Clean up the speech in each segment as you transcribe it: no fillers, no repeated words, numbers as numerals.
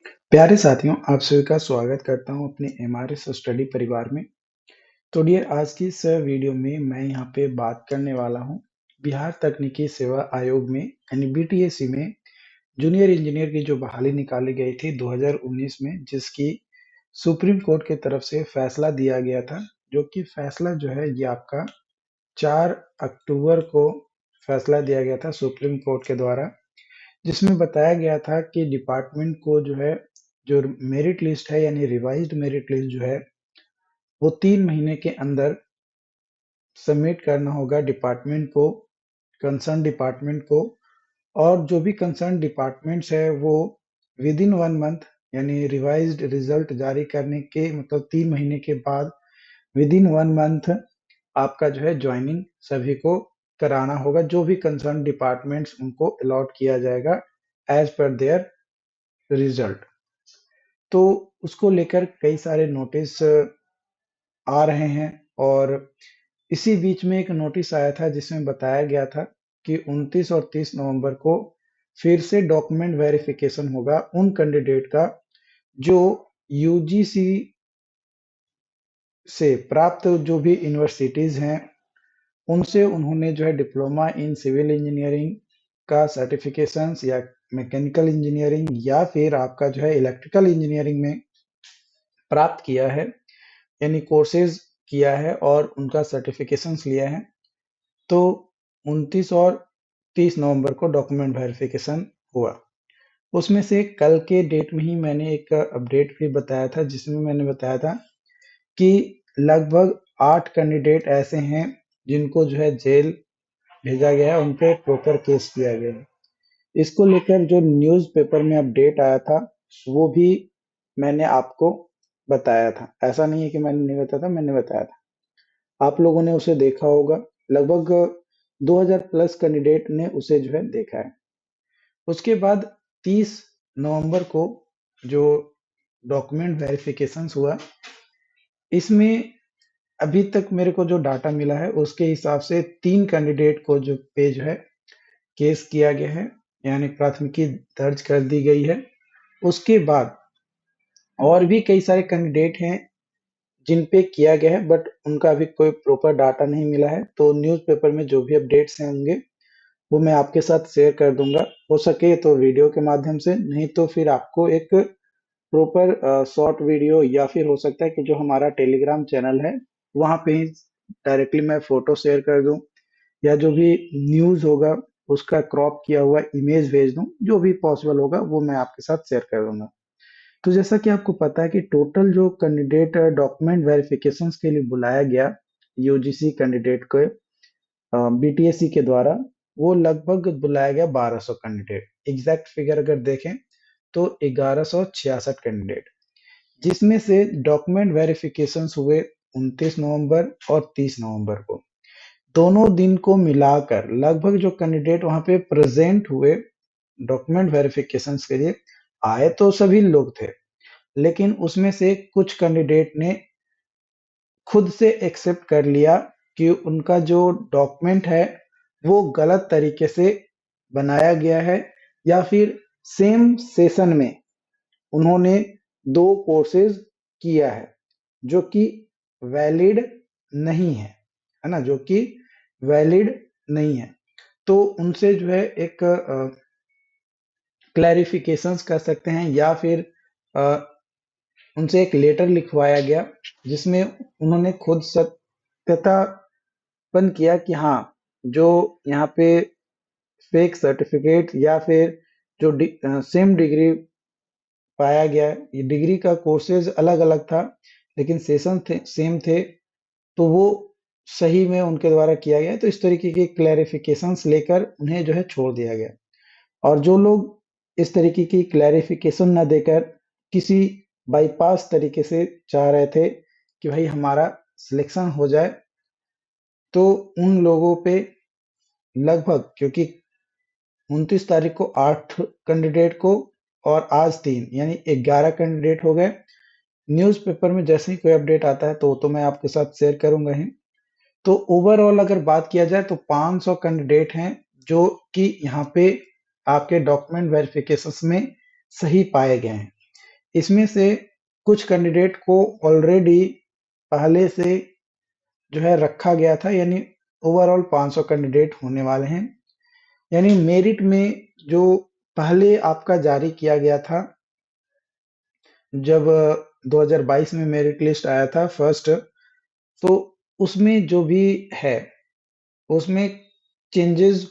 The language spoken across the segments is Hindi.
प्यारे साथियों, आप सभी का स्वागत करता हूं अपने एमआरएस स्टडी परिवार में। तो डियर, आज की इस वीडियो में मैं यहां पे बात करने वाला हूं बिहार तकनीकी सेवा आयोग में यानी बीटीएसी में जूनियर इंजीनियर की जो बहाली निकाली गई थी 2019 में, जिसकी सुप्रीम कोर्ट की तरफ से फैसला दिया गया था। जो कि फैसला जो है ये आपका 4 अक्टूबर को फैसला दिया गया था सुप्रीम कोर्ट के द्वारा, जिसमें बताया गया था कि डिपार्टमेंट को जो है, जो मेरिट लिस्ट है यानी रिवाइज्ड मेरिट लिस्ट जो है, वो 3 महीने के अंदर सबमिट करना होगा डिपार्टमेंट को, कंसर्न डिपार्टमेंट को। और जो भी कंसर्न डिपार्टमेंट्स है वो विद इन 1 मंथ यानी रिवाइज्ड रिजल्ट जारी करने के मतलब 3 महीने के बाद विद इन 1 मंथ आपका जो है ज्वाइनिंग सभी को कराना होगा। जो भी कंसर्न डिपार्टमेंट्स उनको अलॉट किया जाएगा एज पर देयर रिजल्ट। तो उसको लेकर कई सारे नोटिस आ रहे हैं। और इसी बीच में एक नोटिस आया था जिसमें बताया गया था कि 29 और 30 नवंबर को फिर से डॉक्यूमेंट वेरिफिकेशन होगा उन कैंडिडेट का जो यूजीसी से प्राप्त जो भी यूनिवर्सिटीज हैं उनसे उन्होंने जो है डिप्लोमा इन सिविल इंजीनियरिंग का सर्टिफिकेशंस या मैकेनिकल इंजीनियरिंग या फिर आपका जो है इलेक्ट्रिकल इंजीनियरिंग में प्राप्त किया है, यानी कोर्सेज किया है और उनका सर्टिफिकेशंस लिया है। तो 29 और 30 नवंबर को डॉक्यूमेंट वेरिफिकेशन हुआ। उसमें से कल के डेट में ही मैंने एक अपडेट भी बताया था, जिसमें मैंने बताया था कि लगभग 8 कैंडिडेट ऐसे हैं जिनको जो है जेल भेजा गया है, उन पे प्रॉपर केस किया गया है। इसको लेकर जो न्यूज़पेपर में अपडेट आया था वो भी मैंने आपको बताया था। ऐसा नहीं है कि मैंने नहीं बताया था, मैंने बताया था। आप लोगों ने उसे देखा होगा। लगभग 2000 प्लस कैंडिडेट ने उसे जो है देखा है। उसके बाद 30 नवंबर को जो डॉक्यूमेंट वेरिफिकेशंस हुआ, इसमें अभी तक मेरे को जो डाटा मिला है उसके हिसाब से 3 कैंडिडेट को जो पे जो है केस किया गया है, यानी प्राथमिकी दर्ज कर दी गई है। उसके बाद और भी कई सारे कैंडिडेट हैं जिन पे किया गया है, बट उनका अभी कोई प्रॉपर डाटा नहीं मिला है। तो न्यूज़पेपर में जो भी अपडेट्स हैं होंगे वो मैं आपके साथ शेयर कर दूंगा। हो सके तो वीडियो के माध्यम से, नहीं तो फिर आपको एक प्रॉपर शॉर्ट वीडियो या फिर हो सकता है कि जो हमारा टेलीग्राम चैनल है वहां पे ही डायरेक्टली मैं फोटो शेयर कर दूं, या जो भी न्यूज होगा उसका क्रॉप किया हुआ इमेज भेज दूं। जो भी पॉसिबल होगा वो मैं आपके साथ शेयर कर दूंगा। तो जैसा कि आपको पता है कि टोटल जो कैंडिडेट डॉक्यूमेंट वेरिफिकेशंस के लिए बुलाया गया यूजीसी कैंडिडेट को बीटीएससी के द्वारा, वो लगभग बुलाया गया 1200 कैंडिडेट। एग्जैक्ट फिगर अगर देखें तो 1166 कैंडिडेट, जिसमें से डॉक्यूमेंट वेरिफिकेशंस हुए 29 नवंबर और 30 नवंबर को। दोनों दिन को मिलाकर लगभग जो कैंडिडेट वहां पे प्रेजेंट हुए डॉक्यूमेंट वेरिफिकेशंस के लिए, आए तो सभी लोग थे, लेकिन उसमें से कुछ कैंडिडेट ने खुद से एक्सेप्ट कर लिया कि उनका जो डॉक्यूमेंट है वो गलत तरीके से बनाया गया है, या फिर सेम सेशन में उन्होंने 2 कोर्सेज किया है जो कि वैलिड नहीं है ना, जो कि वैलिड नहीं है। तो उनसे जो है एक क्लैरिफिकेशंस कर सकते हैं, या फिर अ, उनसे एक लेटर लिखवाया गया जिसमें उन्होंने खुद सत्यापन किया कि हाँ, जो यहाँ पे फेक सर्टिफिकेट या फिर जो सेम डिग्री पाया गया, ये डिग्री का कोर्सेज अलग अलग था लेकिन सेशन थे सेम थे, तो वो सही में उनके द्वारा किया गया। तो इस तरीके के क्लैरिफिकेशंस लेकर उन्हें जो है छोड़ दिया गया। और जो लोग इस तरीके की क्लैरिफिकेशन न देकर किसी बाईपास तरीके से चाह रहे थे कि भाई हमारा सिलेक्शन हो जाए, तो उन लोगों पे लगभग, क्योंकि 29 तारीख को 8 कैंडिडेट को और आज 3 यानी 11 कैंडिडेट हो गए। न्यूज़पेपर में जैसे ही कोई अपडेट आता है तो मैं आपके साथ शेयर करूंगा ही। तो ओवरऑल अगर बात किया जाए तो 500 कैंडिडेट हैं जो कि यहाँ पे आपके डॉक्यूमेंट वेरिफिकेशंस में सही पाए गए हैं। इसमें से कुछ कैंडिडेट को ऑलरेडी पहले से जो है रखा गया था, यानी ओवरऑल 500 कैंडिडेट होने वाले हैं। यानी मेरिट में जो पहले आपका जारी किया गया था, जब 2022 में मेरिट लिस्ट आया था फर्स्ट, तो उसमें जो भी है उसमें चेंजेस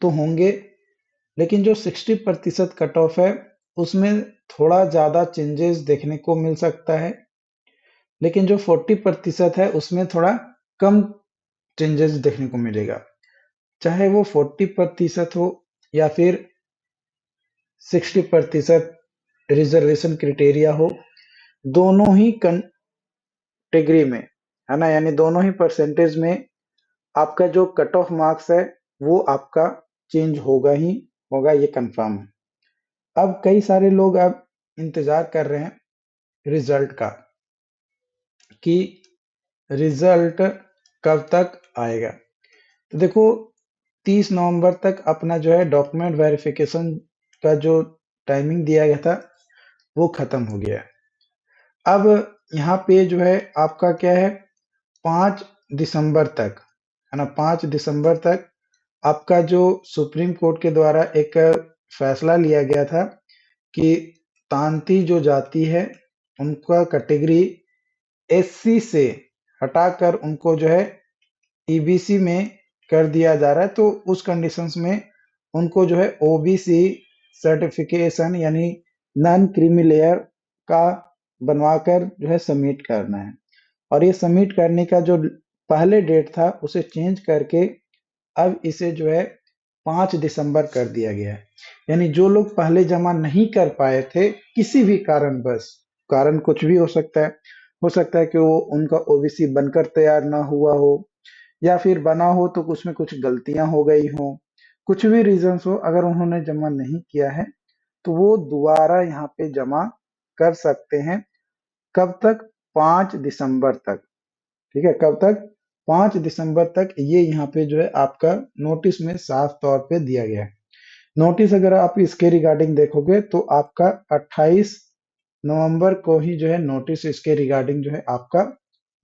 तो होंगे, लेकिन जो 60% कट ऑफ है उसमें थोड़ा ज्यादा चेंजेस देखने को मिल सकता है, लेकिन जो 40% है उसमें थोड़ा कम चेंजेस देखने को मिलेगा। चाहे वो 40% हो या फिर 60% रिजर्वेशन क्राइटेरिया हो, दोनों ही कैटेगरी में, है ना, यानी दोनों ही परसेंटेज में आपका जो कट ऑफ मार्क्स है वो आपका चेंज होगा ही होगा, ये कंफर्म है। अब कई सारे लोग अब इंतजार कर रहे हैं रिजल्ट का, कि रिजल्ट कब तक आएगा। तो देखो, 30 नवंबर तक अपना जो है डॉक्यूमेंट वेरिफिकेशन का जो टाइमिंग दिया गया था वो खत्म हो गया है। अब यहाँ पे जो है आपका क्या है, 5 दिसंबर तक, है ना, 5 दिसंबर तक आपका जो सुप्रीम कोर्ट के द्वारा एक फैसला लिया गया था कि तांती जो जाति है उनका कैटेगरी एससी से हटाकर उनको जो है ईबीसी में कर दिया जा रहा है। तो उस कंडीशंस में उनको जो है ओबीसी सर्टिफिकेशन यानी नॉन क्रीमी लेयर का बनवाकर जो है सबमिट करना है। और ये सबमिट करने का जो पहले डेट था उसे चेंज करके अब इसे जो है 5 दिसंबर कर दिया गया है। यानी जो लोग पहले जमा नहीं कर पाए थे किसी भी कारण, बस कारण कुछ भी हो सकता है कि वो उनका ओबीसी बनकर तैयार ना हुआ हो, या फिर बना हो तो उसमें कुछ गलतियां हो गई हो, कुछ भी रीजंस हो, अगर उन्होंने जमा नहीं किया है तो वो दोबारा यहाँ पे जमा कर सकते हैं। कब तक? 5 दिसंबर तक। ठीक है, कब तक? 5 दिसंबर तक। ये यहाँ पे जो है आपका नोटिस में साफ तौर पे दिया गया है। नोटिस अगर आप इसके रिगार्डिंग देखोगे तो आपका 28 नवंबर को ही जो है नोटिस इसके रिगार्डिंग जो है आपका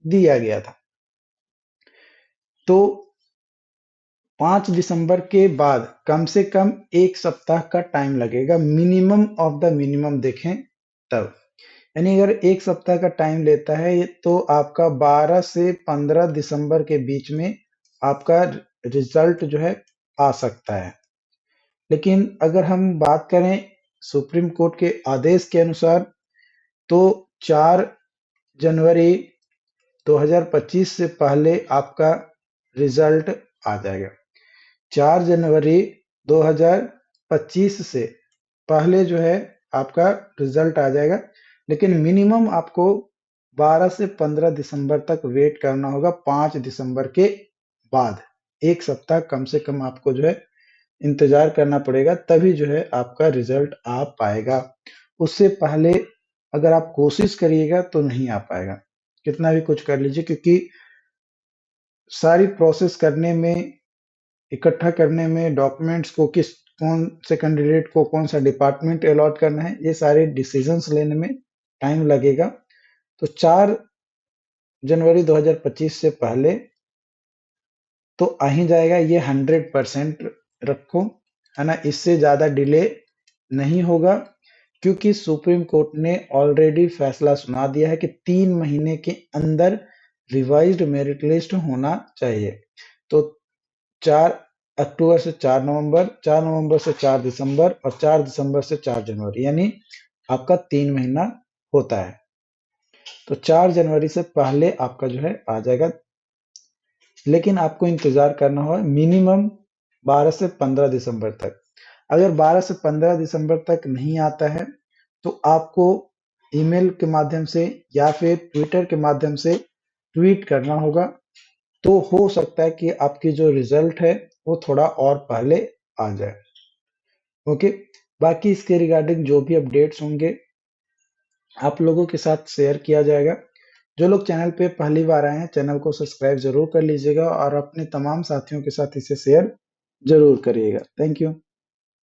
दिया गया था। तो 5 दिसंबर के बाद कम से कम 1 सप्ताह का टाइम लगेगा, मिनिमम ऑफ द मिनिमम देखें तब। यानी अगर 1 सप्ताह का टाइम लेता है तो आपका 12 से 15 दिसंबर के बीच में आपका रिजल्ट जो है आ सकता है। लेकिन अगर हम बात करें सुप्रीम कोर्ट के आदेश के अनुसार तो 4 जनवरी 2025 से पहले आपका रिजल्ट आ जाएगा। 4 जनवरी 2025 से पहले जो है आपका रिजल्ट आ जाएगा, लेकिन मिनिमम आपको 12 से 15 दिसंबर तक वेट करना होगा। 5 दिसंबर के बाद 1 सप्ताह कम से कम आपको जो है इंतजार करना पड़ेगा, तभी जो है आपका रिजल्ट आ पाएगा। उससे पहले अगर आप कोशिश करिएगा तो नहीं आ पाएगा, कितना भी कुछ कर लीजिए, क्योंकि सारी प्रोसेस करने में, इकट्ठा करने में, डॉक्यूमेंट्स को कौन से कैंडिडेट को कौन सा डिपार्टमेंट अलॉट करना है, ये सारे डिसीजंस लेने में टाइम लगेगा। तो 4 जनवरी 2025 से पहले तो आ ही जाएगा, ये 100% रखो, है ना। इससे ज्यादा डिले नहीं होगा, क्योंकि सुप्रीम कोर्ट ने ऑलरेडी फैसला सुना दिया है कि 3 महीने के अंदर रिवाइज्ड मेरिट लिस्ट होना चाहिए। तो 4 अक्टूबर से 4 नवंबर, 4 नवंबर से 4 दिसंबर और 4 दिसंबर से 4 जनवरी, यानी आपका 3 महीना होता है। तो 4 जनवरी से पहले आपका जो है आ जाएगा, लेकिन आपको इंतजार करना होगा मिनिमम 12 से 15 दिसंबर तक। अगर 12 से 15 दिसंबर तक नहीं आता है तो आपको ईमेल के माध्यम से या फिर ट्विटर के माध्यम से ट्वीट करना होगा, तो हो सकता है कि आपकी जो रिजल्ट है वो थोड़ा और पहले आ जाए। ओके, बाकी इसके रिगार्डिंग जो भी अपडेट्स होंगे आप लोगों के साथ शेयर किया जाएगा। जो लोग चैनल पे पहली बार आए हैं चैनल को सब्सक्राइब जरूर कर लीजिएगा और अपने तमाम साथियों के साथ इसे शेयर जरूर करिएगा। Thank you.